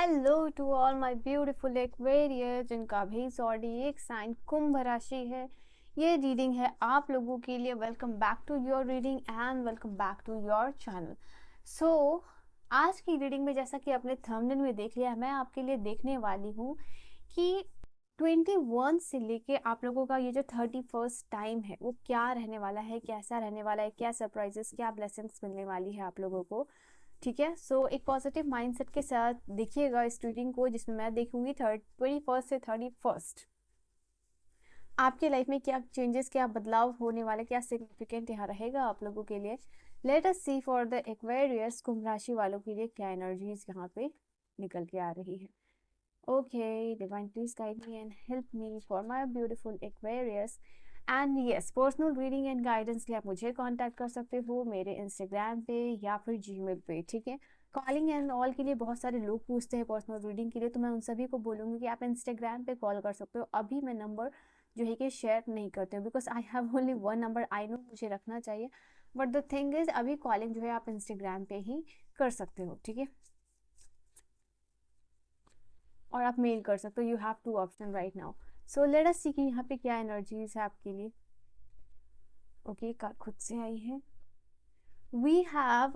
Hello to all my beautiful Aquarius जिनका भी zodiac sign कुंभ राशि है। ये रीडिंग है आप लोगों के लिए। Welcome back to your reading and welcome back to your channel. So आज की रीडिंग में जैसा कि आपने थंबनेल में देख लिया, मैं आपके लिए देखने वाली हूँ कि 21 से लेके आप लोगों का ये जो 31st टाइम है वो क्या रहने वाला है, कैसा रहने वाला है, क्या सरप्राइजेस, क्या ब्लेसिंग्स मिलने वाली है आप लोगों को। ठीक है, सो एक पॉजिटिव माइंडसेट के साथ देखिएगा इस रीडिंग को, जिसमें मैं देखूंगी 21st से 31st आपके लाइफ में क्या चेंजेस, क्या बदलाव होने वाले, क्या सिग्निफिकेंट यहाँ रहेगा आप लोगों के लिए। Let us see for the Aquarius कुंभ राशि वालों के लिए क्या एनर्जीज यहाँ पे निकल के आ रही है। Okay divine, please guide me and help me for my beautiful Aquarius. And yes, personal reading and guidance के लिए आप मुझे कांटेक्ट कर सकते हो मेरे इंस्टाग्राम पे या फिर जीमेल पे। ठीक है, कॉलिंग एंड ऑल के लिए बहुत सारे लोग पूछते हैं पर्सनल रीडिंग के लिए, तो मैं उन सभी को बोलूँगी कि आप इंस्टाग्राम पे कॉल कर सकते हो। अभी मैं नंबर जो है कि शेयर नहीं करते हो because I have only one number. I know मुझे रखना चाहिए, बट द थिंग इज अभी कॉलिंग जो है आप इंस्टाग्राम पे ही कर सकते हो। ठीक है, और आप मेल कर सकते हो। You have two option right now. So let us see कि यहाँ पे क्या एनर्जीज है आपके लिए। ओके, कार्ड खुद से आई है। We have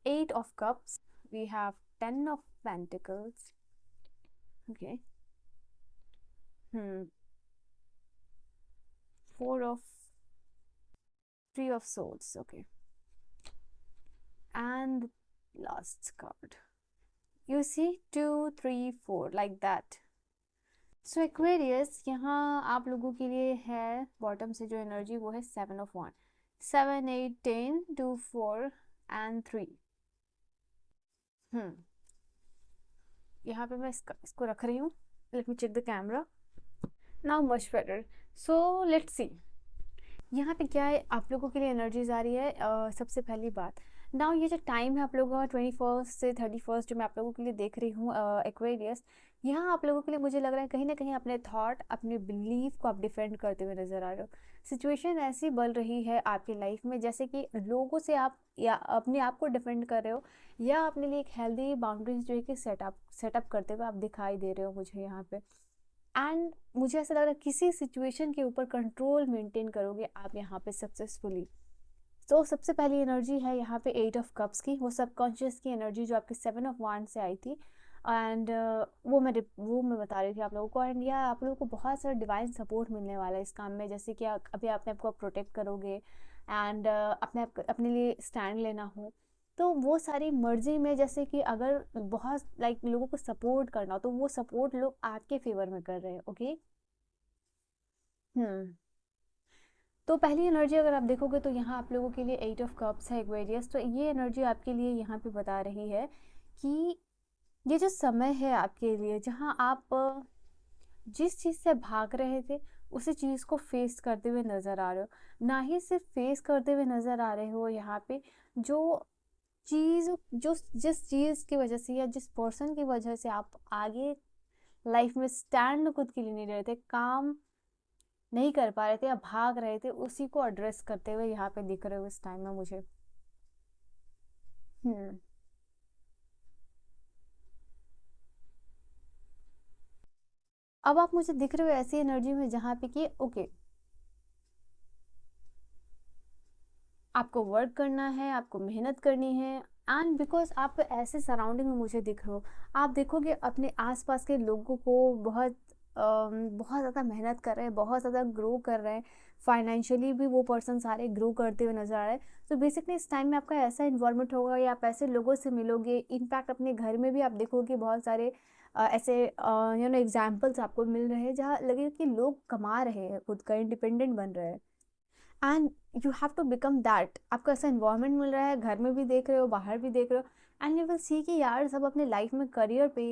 8 of cups, we have 10 of pentacles। Okay, 4 of 3 of swords। ओके, and last card you see 2 3 4 like that। So Aquarius यहाँ आप लोगों के लिए है बॉटम से जो एनर्जी वो है 7 of 1, 7 8 10 2 4 एंड 3। यहाँ पे मैं इसको रख रही हूँ। Let me check the camera now, much better. So let's see यहाँ पे क्या है आप लोगों के लिए एनर्जीज आ रही है। सबसे पहली बात, नाउ ये जो टाइम है आप लोगों का 21st से 31st जो मैं आप लोगों के लिए देख रही हूँ एक्वेरियस, यहाँ आप लोगों के लिए मुझे लग रहा है कहीं ना कहीं अपने थॉट, अपने बिलीफ को आप डिफेंड करते हुए नजर आ रहे हो। सिचुएशन ऐसी बन रही है आपकी लाइफ में जैसे कि लोगों से आप या अपने आप को डिफेंड कर रहे हो, या अपने लिए एक हेल्दी बाउंड्रीज जो है कि सेटअप करते हुए आप दिखाई दे रहे हो मुझे यहाँ पे। एंड मुझे ऐसा लग रहा है किसी सिचुएशन के ऊपर कंट्रोल मेंटेन करोगे आप यहाँ पे सक्सेसफुली। तो सबसे पहली एनर्जी है यहाँ पे 8 of cups की, वो सबकॉन्शियस की एनर्जी जो आपकी 7 of wands से आई थी। एंड वो मैं बता रही थी आप लोगों को। एंड यह आप लोगों को बहुत सारा डिवाइन सपोर्ट मिलने वाला है इस काम में, जैसे कि अभी अपने आप को प्रोटेक्ट करोगे एंड अपने लिए स्टैंड लेना हो, तो वो सारी मर्जी में जैसे कि अगर बहुत लोगों को सपोर्ट करना हो तो वो सपोर्ट लोग आपके फेवर में कर रहे हैं। ओके, हम्म तो पहली एनर्जी अगर आप देखोगे तो यहाँ आप लोगों के लिए 8 of cups है एक्वेरियस। तो ये एनर्जी आपके लिए यहाँ पे बता रही है कि ये जो समय है आपके लिए जहाँ आप जिस चीज़ से भाग रहे थे उसी चीज़ को फेस करते हुए नज़र आ रहे हो। ना ही सिर्फ फेस करते हुए नज़र आ रहे हो, यहाँ पे जो चीज़ जो जिस चीज़ की वजह से या जिस पर्सन की वजह से आप आगे लाइफ में स्टैंड खुद के लिए नहीं रहे थे, काम नहीं कर पा रहे थे या भाग रहे थे, उसी को एड्रेस करते हुए यहाँ पे दिख रहे हो इस टाइम में मुझे। हम्म अब आप मुझे दिख रहे हो ऐसी एनर्जी में जहाँ पे कि ओके, आपको वर्क करना है, आपको मेहनत करनी है। एंड बिकॉज आप ऐसे सराउंडिंग में मुझे दिख रहे हो, आप देखोगे अपने आसपास के लोगों को बहुत ज़्यादा मेहनत कर रहे हैं, बहुत ज़्यादा ग्रो कर रहे हैं, फाइनेंशियली भी वो पर्सन सारे ग्रो करते हुए नजर आ रहे हैं। तो बेसिकली इस टाइम में आपका ऐसा इन्वायरमेंट होगा या आप ऐसे लोगों से मिलोगे। इनफैक्ट अपने घर में भी आप देखोगे बहुत सारे ऐसे एग्जाम्पल्स आपको मिल रहे हैं जहाँ लगेगा कि लोग कमा रहे हैं, खुद का इंडिपेंडेंट बन रहे हैं। And you have to become that. आपको ऐसा इन्वायरमेंट मिल रहा है, घर में भी देख रहे हो, बाहर भी देख रहे हो। एंड यू विल सी कि यार सब अपने लाइफ में करियर पे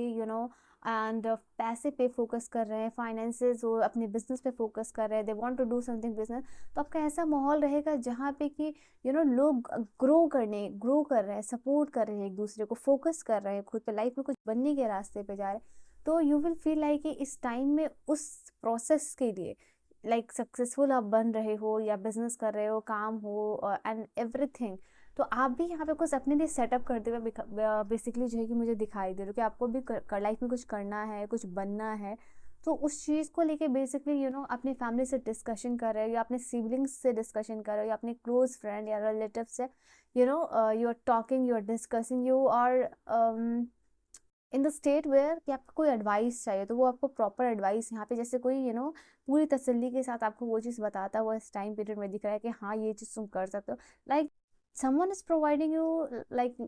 एंड पैसे पे फोकस कर रहे हैं, फाइनेंसेस वो अपने बिजनेस पे फोकस कर रहे हैं, they want to do something business. तो आपका ऐसा माहौल रहेगा जहाँ पे कि लोग ग्रो कर रहे हैं, सपोर्ट कर रहे हैं, एक दूसरे को फोकस कर रहे हैं, खुद पे लाइफ में कुछ बनने के रास्ते पे जा रहे हैं। तो यू विल फील लाइक कि इस टाइम में उस प्रोसेस के लिए सक्सेसफुल आप बन रहे हो या बिजनेस कर रहे हो, काम हो एंड एवरीथिंग। तो आप भी यहाँ पे कुछ अपने लिए सेटअप करते हुए बेसिकली जो है कि मुझे दिखाई दे रहे हो कि आपको भी लाइफ में कुछ करना है, कुछ बनना है। तो उस चीज़ को लेके बेसिकली अपनी फैमिली से डिस्कशन कर रहे हो, या अपने सिबलिंग्स से डिस्कशन कर रहे हो, या अपने क्लोज फ्रेंड या रिलेटिव से you are talking, you are discussing, you are in the state where कि आपको कोई एडवाइस चाहिए, तो वो आपको प्रॉपर एडवाइस यहाँ पे जैसे कोई पूरी तसल्ली के साथ आपको वो चीज़ बताता हुआ इस टाइम पीरियड में दिख रहा है कि हाँ ये चीज़ तुम कर सकते हो। Like someone is providing you like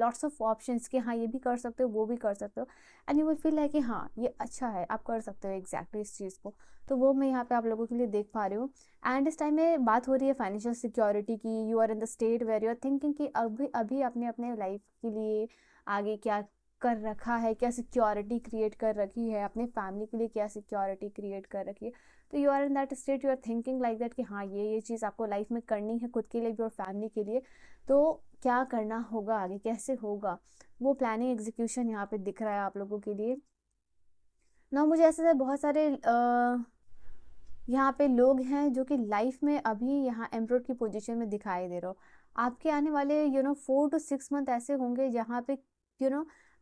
lots of options कि हाँ ये भी कर सकते हो, वो भी कर सकते हो, and you will feel like कि हाँ ये अच्छा है, आप कर सकते हो एग्जैक्टली इस चीज़ को। तो वो मैं यहाँ पे आप लोगों के लिए देख पा रही हूँ। एंड इस टाइम में बात हो रही है फाइनेंशियल सिक्योरिटी की। You are in the state where you are thinking कि अभी अभी आपने अपने लाइफ के लिए आगे क्या कर रखा है, क्या सिक्योरिटी क्रिएट कर रखी है, अपने फैमिली के लिए क्या सिक्योरिटी क्रिएट कर रखी है। तो you are in that state, you are thinking like that कि हाँ ये चीज़ आपको लाइफ में करनी है, खुद के लिए भी और फैमिली के लिए। तो क्या करना होगा आगे, कैसे होगा, वो प्लानिंग एग्जीक्यूशन यहाँ पे दिख रहा है आप लोगों के लिए ना। मुझे ऐसे बहुत सारे यहाँ पे लोग हैं जो कि लाइफ में अभी यहाँ एम्परर की पोजीशन में दिखाई दे रहे हो। आपके आने वाले 4 to 6 मंथ ऐसे होंगे जहाँ पे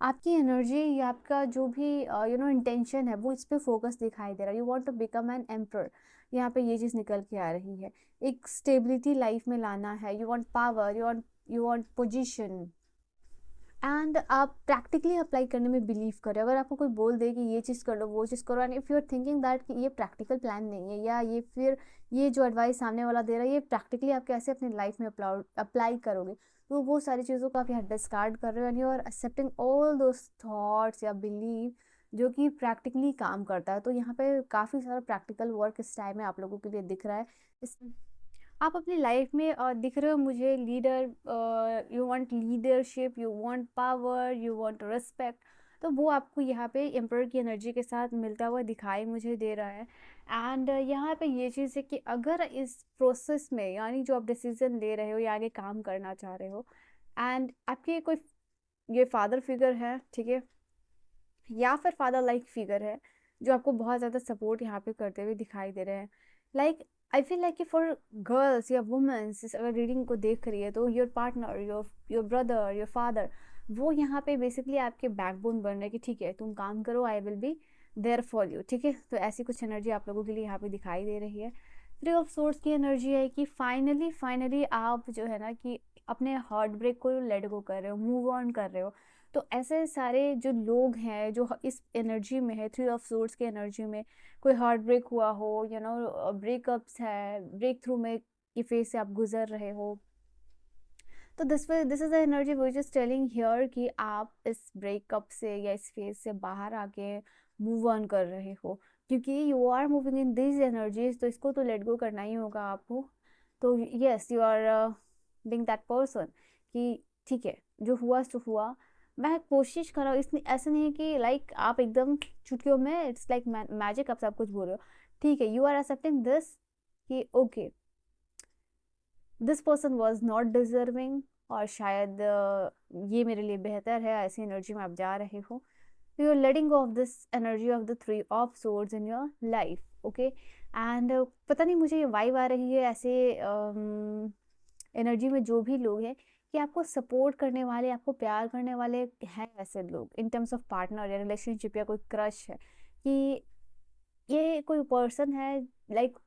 आपकी एनर्जी या आपका जो भी इंटेंशन है वो इस पे फोकस दिखाई दे रहा है। You want to become an emperor, यहाँ पे ये चीज़ निकल के आ रही है। एक स्टेबिलिटी लाइफ में लाना है, you want power, you want position, and आप प्रैक्टिकली अप्लाई करने में बिलीव करें। अगर आपको कोई बोल दे कि ये चीज़ कर लो, वो चीज़ करो, and if you are thinking that कि ये प्रैक्टिकल प्लान नहीं है, या ये जो एडवाइस सामने वाला दे रहा है ये प्रैक्टिकली आप कैसे अपनी लाइफ में अप्लाई करोगे, तो वो सारी चीज़ों को आप यहाँ डिस्कार्ड कर रहे हो, and you are accepting all those thoughts या बिलीव जो कि प्रैक्टिकली काम करता है। तो यहाँ पे काफ़ी सारा प्रैक्टिकल वर्क इस टाइम में आप लोगों के लिए दिख रहा है। आप अपनी लाइफ में दिख रहे हो मुझे leader, you want leadership, you want power, you want respect. तो वो आपको यहाँ पे एम्पर की एनर्जी के साथ मिलता हुआ दिखाई मुझे दे रहा है। एंड यहाँ पे ये चीज़ है कि अगर इस प्रोसेस में यानी जो आप डिसीजन ले रहे हो या आगे काम करना चाह रहे हो, एंड आपके कोई ये फादर फिगर है, ठीक है, या फिर फादर लाइक फिगर है जो आपको बहुत ज़्यादा सपोर्ट यहाँ पे करते हुए दिखाई दे रहे हैं। लाइक आई फील लाइक कि फॉर गर्ल्स या वुमेन्स अगर रीडिंग को देख रही है तो your partner, your brother, your father, वो यहाँ पे बेसिकली आपके बैकबोन बन रहे हैं कि ठीक है तुम काम करो, I will be there for you. ठीक है, तो ऐसी कुछ एनर्जी आप लोगों के लिए यहाँ पे दिखाई दे रही है। 3 ऑफ सोर्ड्स की एनर्जी है कि फाइनली आप जो है ना कि अपने हार्ट ब्रेक को लेट गो कर रहे हो, मूव ऑन कर रहे हो। तो ऐसे सारे जो लोग हैं जो इस एनर्जी में है, 3 ऑफ सोर्ड्स की एनर्जी में, कोई हार्ट ब्रेक हुआ हो, ब्रेकअप्स है, ब्रेक थ्रू में की फेज से आप गुजर रहे हो, तो this is the energy which is telling here कि आप इस ब्रेकअप से या इस फेज से बाहर आके मूव ऑन कर रहे हो, क्योंकि you are moving in this energies. तो इसको तो लेट गो करना ही होगा आपको। तो yes, you are being that person कि ठीक है जो हुआ सो हुआ, मैं कोशिश कर रहा हूँ। इसमें ऐसा नहीं है कि लाइक आप एकदम चुटकियों में इट्स लाइक मैजिक आप सब कुछ बोल रहे हो। ठीक है, यू आर एक्सेप्टिंग दिस कि okay this person was not deserving, और शायद ये मेरे लिए बेहतर है, ऐसी एनर्जी में आप जा रहे हो। You are letting go of this energy of the 3 of swords in your life. Okay, and पता नहीं मुझे ये वाइब आ रही है ऐसे एनर्जी में जो भी लोग हैं कि आपको सपोर्ट करने वाले, आपको प्यार करने वाले हैं ऐसे लोग इन टर्म्स ऑफ पार्टनर या रिलेशनशिप या कोई क्रश है, कि ये कोई पर्सन है लाइक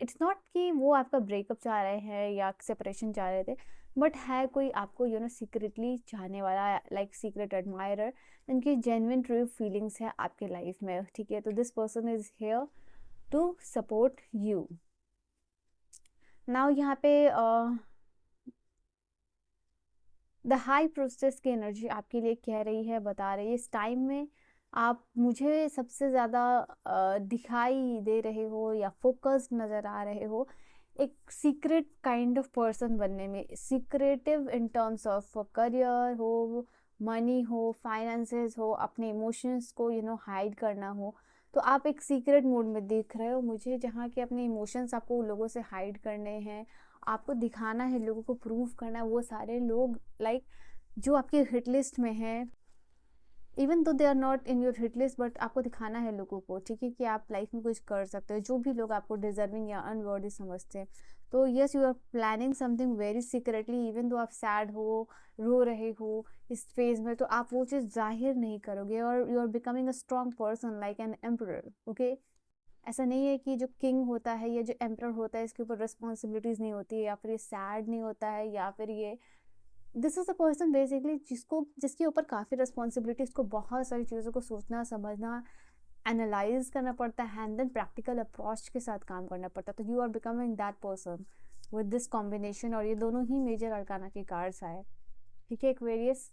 इट्स नॉट कि वो आपका ब्रेकअप चाह रहे हैं या सेपरेशन चाह रहे थे, बट है कोई आपको सीक्रेटली चाहने वाला, लाइक सीक्रेट एडमायरर, जिनकी जेन्युइन ट्रू फीलिंग्स है आपके लाइफ में। ठीक है, तो this person is here to support you. Now यहाँ पे द हाई प्रोसेस की एनर्जी आपके लिए कह रही है, बता रही है इस टाइम में आप मुझे सबसे ज़्यादा दिखाई दे रहे हो या फोकस्ड नज़र आ रहे हो एक सीक्रेट काइंड ऑफ पर्सन बनने में। Secretive in terms of career हो, मनी हो, फाइनेंसेस हो, अपने इमोशंस को हाइड करना हो। तो आप एक सीक्रेट मोड में देख रहे हो मुझे, जहाँ के अपने इमोशंस आपको लोगों से हाइड करने हैं, आपको दिखाना है, लोगों को प्रूव करना है। वो सारे लोग लाइक जो आपके हिट लिस्ट में हैं, even though they are not in your hit list, but आपको दिखाना है लोगों को, ठीक है, कि आप लाइफ में कुछ कर सकते हो। जो भी लोग आपको डिजर्विंग या अनवर्दी समझते हैं, तो yes, you are planning something very secretly, even though आप सैड हो, रो रहे हो इस फेज में, तो आप वो चीज़ जाहिर नहीं करोगे, और you are becoming a strong person like an emperor. Okay, ऐसा नहीं है कि जो किंग होता है या जो एम्परर होता है इसके ऊपर रिस्पॉन्सिबिलिटीज नहीं होती है, या फिर ये सैड नहीं होता है, या फिर ये this is a person basically जिसके ऊपर काफ़ी रिस्पॉन्सिबिलिटी, इसको बहुत सारी चीज़ों को सोचना समझना एनालाइज करना पड़ता है, एंड देन प्रैक्टिकल अप्रोच के साथ काम करना पड़ता है। तो you are becoming that person with this combination, और ये दोनों ही मेजर अरकाना के कार्ड्स आए, ठीक है, एक्वेरियस।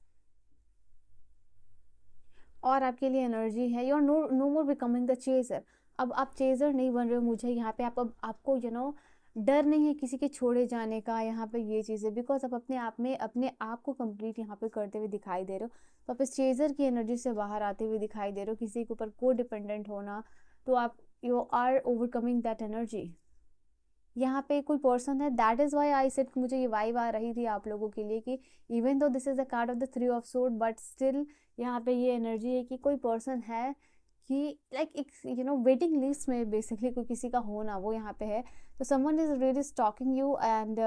और आपके लिए एनर्जी है, you are no more becoming the chaser. अब आप चेजर नहीं बन रहे हो, मुझे यहाँ पे आपको डर नहीं है किसी के छोड़े जाने का, यहाँ पे ये चीज़ है, बिकॉज आप अपने आप में अपने आप को कंप्लीट यहाँ पे करते हुए दिखाई दे रहे हो। तो आप इस चेजर की एनर्जी से बाहर आते हुए दिखाई दे रहे हो, किसी के ऊपर को डिपेंडेंट होना, तो आप you are overcoming that energy. यहाँ पे कोई पर्सन है, that is why I said, मुझे ये वाइब आ रही थी आप लोगों के लिए कि even though this is a card of the 3 of sword, but still यहाँ पे ये एनर्जी है कि कोई पर्सन है कि लाइक एक वेटिंग लिस्ट में बेसिकली कोई किसी का होना वो यहाँ पे है। तो someone is really stalking you and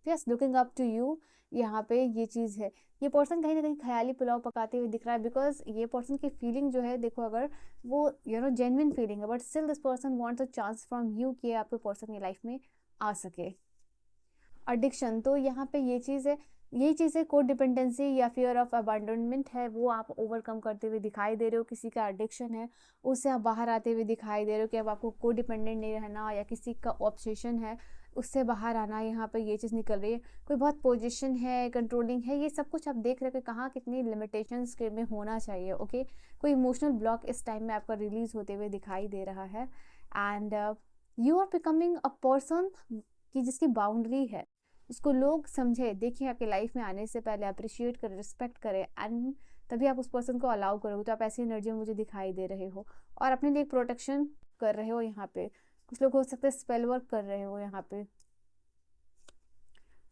yes looking up to you, यहाँ पे ये चीज़ है। ये पर्सन कहीं ना कहीं ख्याली पुलाव पकाते हुए दिख रहा है, बिकॉज ये पर्सन की फीलिंग जो है, देखो अगर वो जेन्युइन फीलिंग है, but still this person wants a chance from you कि आपके पर्सन की लाइफ में आ सके। एडिक्शन, तो यहाँ पे ये चीज़ है, यही चीज़ है, कोड डिपेंडेंसी या फियर ऑफ अबांडनमेंट है, वो आप ओवरकम करते हुए दिखाई दे रहे हो। किसी का एडिक्शन है, उससे आप बाहर आते हुए दिखाई दे रहे हो कि अब आपको कोड डिपेंडेंट नहीं रहना, या किसी का ऑब्सेशन है उससे बाहर आना, यहाँ पे ये चीज़ निकल रही है। कोई बहुत पोजीशन है, कंट्रोलिंग है, ये सब कुछ आप देख रहे हो कि कहाँ कितनी लिमिटेशंस के में होना चाहिए। ओके, कोई इमोशनल ब्लॉक इस टाइम में आपका रिलीज होते हुए दिखाई दे रहा है, and you are becoming a person की जिसकी बाउंड्री है, उसको लोग समझे, देखिए आपके लाइफ में आने से पहले अप्रिशिएट करें, रिस्पेक्ट करें, एंड तभी आप उस पर्सन को अलाउ करोगे। तो आप ऐसी एनर्जी में मुझे दिखाई दे रहे हो, और अपने लिए प्रोटेक्शन कर रहे हो। यहाँ पे कुछ लोग हो सकते हैं स्पेल वर्क कर रहे हो। यहाँ पे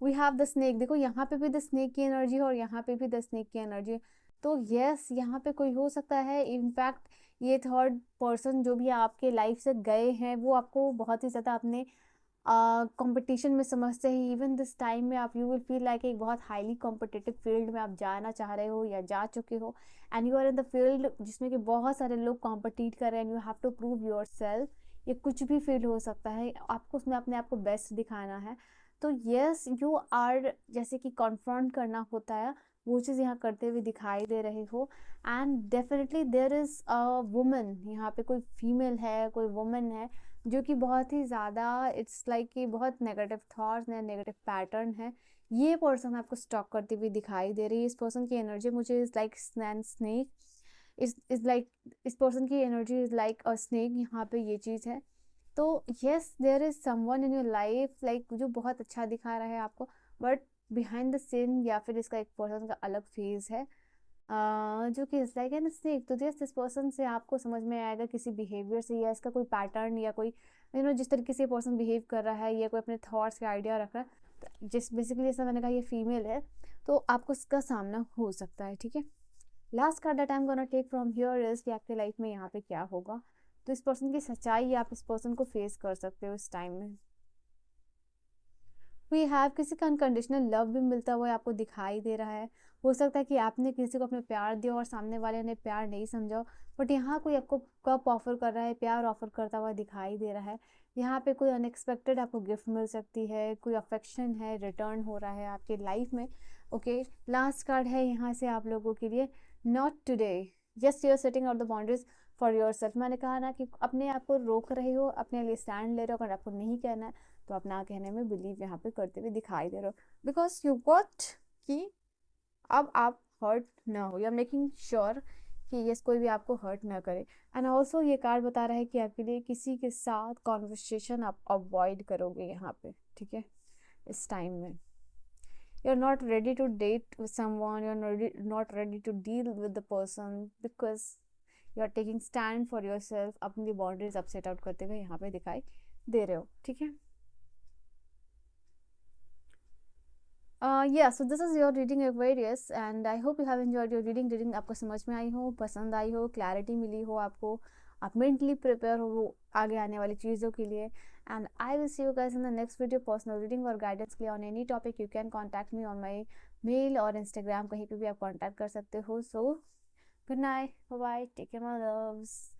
वी हैव द स्नेक, देखो यहाँ पे भी द स्नेक की एनर्जी है, और यहाँ पे भी द स्नेक की एनर्जी। तो यस, यहाँ पे कोई हो सकता है, इनफैक्ट ये थर्ड पर्सन जो भी आपके लाइफ से गए हैं, वो आपको बहुत ही ज़्यादा अपने कंपटीशन में समझते हैं। इवन दिस टाइम में आप यू विल फील लाइक एक बहुत हाईली कॉम्पिटिटिव फील्ड में आप जाना चाह रहे हो या जा चुके हो, and you are in the field जिसमें कि बहुत सारे लोग कॉम्पिटिट कर रहे हैं, and you have to prove yourself. ये कुछ भी फील्ड हो सकता है, आपको उसमें अपने आप को बेस्ट दिखाना है। तो यस, यू आर जैसे कि कॉन्फ्रंट करना होता है, वो चीज़ यहाँ करते हुए दिखाई दे रहे हो। And definitely there is a woman, यहाँ पे कोई फीमेल है, कोई वुमन है जो कि बहुत ही ज़्यादा इट्स लाइक कि बहुत नेगेटिव थॉट्स है, नेगेटिव पैटर्न है। ये पर्सन आपको स्टॉक करती हुई दिखाई दे रही है। इस पर्सन की एनर्जी मुझे is like snake, is like इस पर्सन की energy is like a snake, यहाँ पे ये चीज़ है। तो yes, there is someone in your life like जो बहुत अच्छा दिखा रहा है आपको, बट बिहाइंड द सीन या फिर इसका एक पर्सन का अलग फेज है, जो कि इस लाइक है ना स्नेक। तो दिस पर्सन से आपको समझ में आएगा किसी बिहेवियर से, या इसका कोई पैटर्न, या कोई जिस तरीके से पर्सन बिहेव कर रहा है, या कोई अपने थॉट्स का आइडिया रख रहा है, तो जिस बेसिकली जैसा मैंने कहा ये फीमेल है, तो आपको इसका सामना हो सकता है। ठीक है, last card that I am gonna take from here is कि आपके लाइफ में यहाँ पे क्या होगा। तो इस पर्सन की सच्चाई, आप इस पर्सन को फेस कर सकते हो इस टाइम में। वी हैव किसी का अनकंडीशनल लव भी मिलता हुआ आपको दिखाई दे रहा है। हो सकता है कि आपने किसी को अपने प्यार दिया और सामने वाले ने प्यार नहीं समझा, बट यहाँ कोई आपको कप ऑफर कर रहा है, प्यार ऑफर करता हुआ दिखाई दे रहा है। यहाँ पे कोई अनएक्सपेक्टेड आपको गिफ्ट मिल सकती है, कोई अफेक्शन है रिटर्न हो रहा है आपके लाइफ में। ओके, लास्ट कार्ड है यहाँ से आप लोगों के लिए, not today, just you are setting out the boundaries for yourself. मैंने कहा ना कि अपने आप को रोक रहे हो, अपने लिए स्टैंड ले रहे हो। अगर आपको नहीं कहना है तो आप ना कहने में बिलीव यहाँ पे करते हुए दिखाई दे रहे हो, बिकॉज यू गॉट कि अब आप हर्ट ना हो, यू आर मेकिंग श्योर कि यस कोई भी आपको हर्ट ना करे। एंड ऑल्सो ये कार्ड बता रहा है कि आपके लिए किसी के साथ कॉन्वर्सेशन आप अवॉइड करोगे यहाँ पे। ठीक है, इस टाइम में you are not ready to date with someone, you are not ready to deal with the person, because you are taking stand for yourself, अपनी बाउंड्रीज आप सेट आउट करते हुए यहाँ पे दिखाई दे रहे हो। ठीक है, yeah, so this is your reading Aquarius and I hope you have enjoyed your reading आपको समझ में आई हो, पसंद आई हो, क्लैरिटी मिली हो आपको, आप मेंटली प्रिपेयर हो आगे आने वाली चीज़ों के लिए। And I will see you guys in the next video. Personal reading और गाइडेंस के लिए on any topic you can contact me on my mail और इंस्टाग्राम, कहीं पे भी आप कॉन्टैक्ट कर सकते हो। So good night, bye bye, take care my loves.